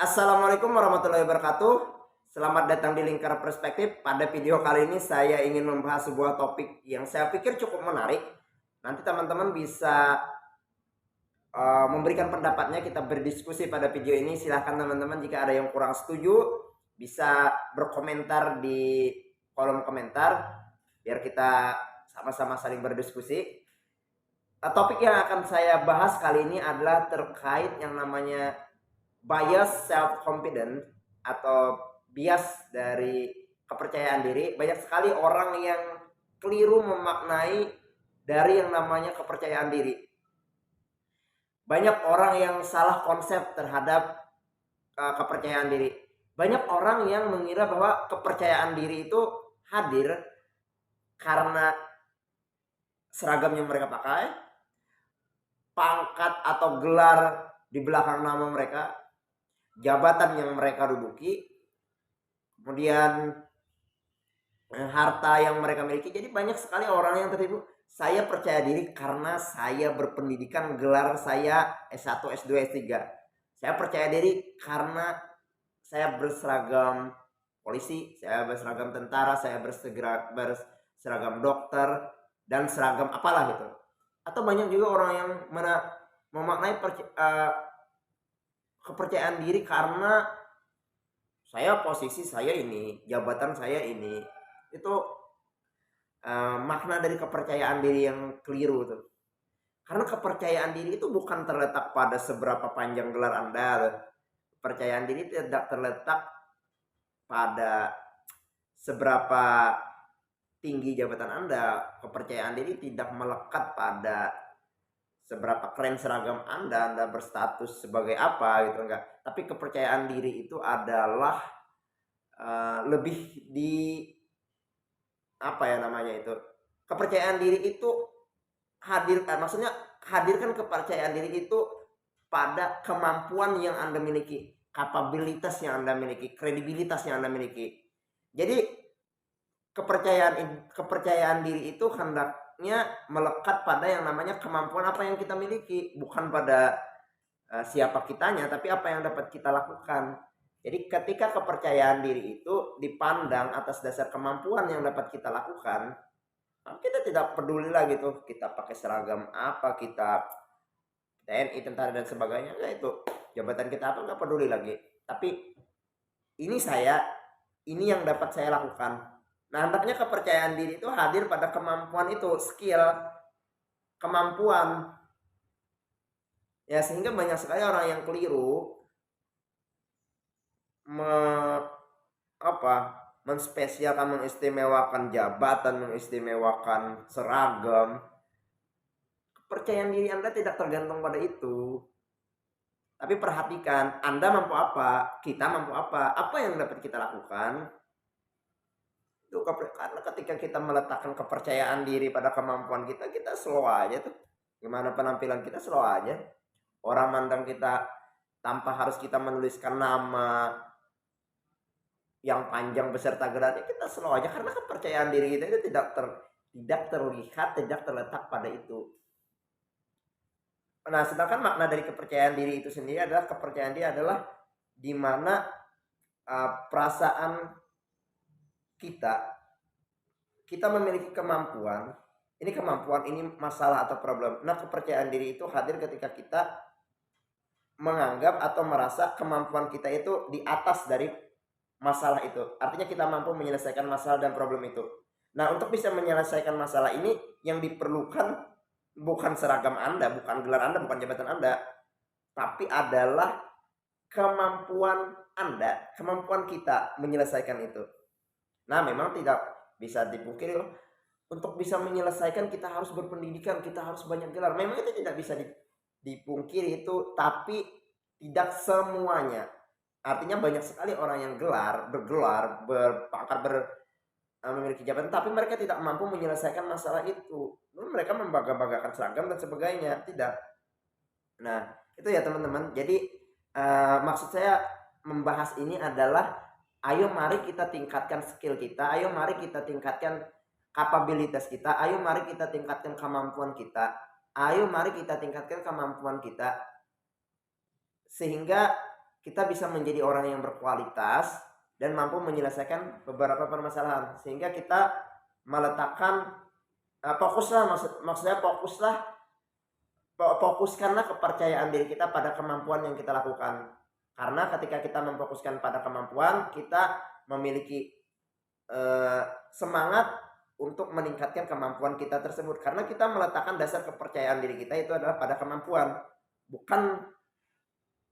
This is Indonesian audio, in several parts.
Assalamualaikum warahmatullahi wabarakatuh. Selamat datang di Lingkar Perspektif. Pada video kali ini saya ingin membahas sebuah topik yang saya pikir cukup menarik. Nanti teman-teman bisa memberikan pendapatnya, kita berdiskusi pada video ini. Silahkan teman-teman jika ada yang kurang setuju bisa berkomentar di kolom komentar biar kita sama-sama saling berdiskusi. Topik yang akan saya bahas kali ini adalah terkait yang namanya bias self confidence atau bias dari kepercayaan diri. Banyak sekali orang yang keliru memaknai dari yang namanya kepercayaan diri. Banyak orang yang salah konsep terhadap kepercayaan diri. Banyak orang yang mengira bahwa kepercayaan diri itu hadir karena seragam yang mereka pakai, pangkat atau gelar di belakang nama mereka, jabatan yang mereka duduki, kemudian harta yang mereka miliki. Jadi banyak sekali orang yang tertipu. Saya percaya diri karena saya berpendidikan, gelar saya S1, S2, S3. Saya percaya diri karena saya berseragam polisi, saya berseragam tentara, saya berseragam dokter, dan seragam apalah gitu. Atau banyak juga orang yang memaknai kepercayaan diri karena saya posisi saya ini, jabatan saya ini. Itu makna dari kepercayaan diri yang keliru tuh. Karena kepercayaan diri itu bukan terletak pada seberapa panjang gelar Anda. Kepercayaan diri tidak terletak pada seberapa tinggi jabatan Anda. Kepercayaan diri tidak melekat pada seberapa keren seragam Anda berstatus sebagai apa gitu, enggak. Tapi kepercayaan diri itu adalah lebih di apa ya namanya itu, kepercayaan diri itu maksudnya hadirkan kepercayaan diri itu pada kemampuan yang Anda miliki, kapabilitas yang Anda miliki, kredibilitas yang Anda miliki. Jadi kepercayaan diri itu hendaknya melekat pada yang namanya kemampuan apa yang kita miliki, bukan pada siapa kitanya, tapi apa yang dapat kita lakukan. Jadi ketika kepercayaan diri itu dipandang atas dasar kemampuan yang dapat kita lakukan, kita tidak peduli lagi tuh kita pakai seragam apa, kita TNI, tentara dan sebagainya, ya itu jabatan kita apa, nggak peduli lagi. Tapi ini yang dapat saya lakukan. Nah, hendaknya kepercayaan diri itu hadir pada kemampuan itu, skill, kemampuan. Ya, sehingga banyak sekali orang yang keliru menspesialkan, mengistimewakan jabatan, mengistimewakan seragam. Kepercayaan diri Anda tidak tergantung pada itu. Tapi perhatikan, Anda mampu apa, kita mampu apa yang dapat kita lakukan. Itu karena ketika kita meletakkan kepercayaan diri pada kemampuan kita, kita slow aja tuh. Gimana penampilan kita, slow aja. Orang mandang kita tanpa harus kita menuliskan nama yang panjang beserta gelarnya, kita slow aja karena kepercayaan diri kita itu tidak terlihat, tidak terletak pada itu. Nah, sedangkan makna dari kepercayaan diri itu sendiri adalah kepercayaan diri adalah di mana perasaan kita memiliki kemampuan, ini masalah atau problem. Nah, kepercayaan diri itu hadir ketika kita menganggap atau merasa kemampuan kita itu di atas dari masalah itu. Artinya kita mampu menyelesaikan masalah dan problem itu. Nah, untuk bisa menyelesaikan masalah ini yang diperlukan bukan seragam Anda, bukan gelar Anda, bukan jabatan Anda, tapi adalah kemampuan Anda, kemampuan kita menyelesaikan itu. Nah, memang tidak bisa dipungkiri loh, untuk bisa menyelesaikan kita harus berpendidikan, kita harus banyak gelar. Memang itu tidak bisa dipungkiri itu, tapi tidak semuanya. Artinya banyak sekali orang yang bergelar, berpangkat, memiliki jabatan, tapi mereka tidak mampu menyelesaikan masalah itu. Mereka membangga-banggakan seragam dan sebagainya, tidak. Nah, itu ya teman-teman. Jadi maksud saya membahas ini adalah, ayo mari kita tingkatkan skill kita, ayo mari kita tingkatkan kapabilitas kita, ayo mari kita tingkatkan kemampuan kita, ayo mari kita tingkatkan kemampuan kita, sehingga kita bisa menjadi orang yang berkualitas dan mampu menyelesaikan beberapa permasalahan, sehingga kita meletakkan fokuskanlah kepercayaan diri kita pada kemampuan yang kita lakukan. Karena ketika kita memfokuskan pada kemampuan, kita memiliki semangat untuk meningkatkan kemampuan kita tersebut. Karena kita meletakkan dasar kepercayaan diri kita itu adalah pada kemampuan, bukan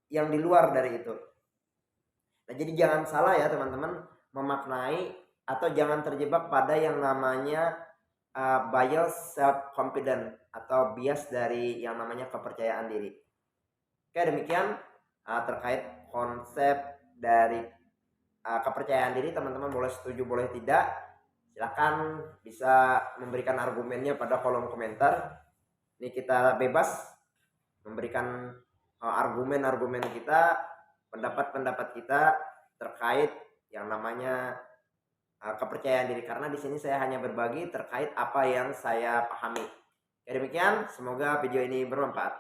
yang di luar dari itu. Nah, jadi jangan salah ya teman-teman memaknai atau jangan terjebak pada yang namanya bias self confidence atau bias dari yang namanya kepercayaan diri. Oke, demikian terkait konsep dari kepercayaan diri. Teman-teman boleh setuju boleh tidak, silahkan bisa memberikan argumennya pada kolom komentar. Ini kita bebas memberikan argumen-argumen kita, pendapat-pendapat kita terkait yang namanya kepercayaan diri, karena di sini saya hanya berbagi terkait apa yang saya pahami. Oke, demikian, semoga video ini bermanfaat.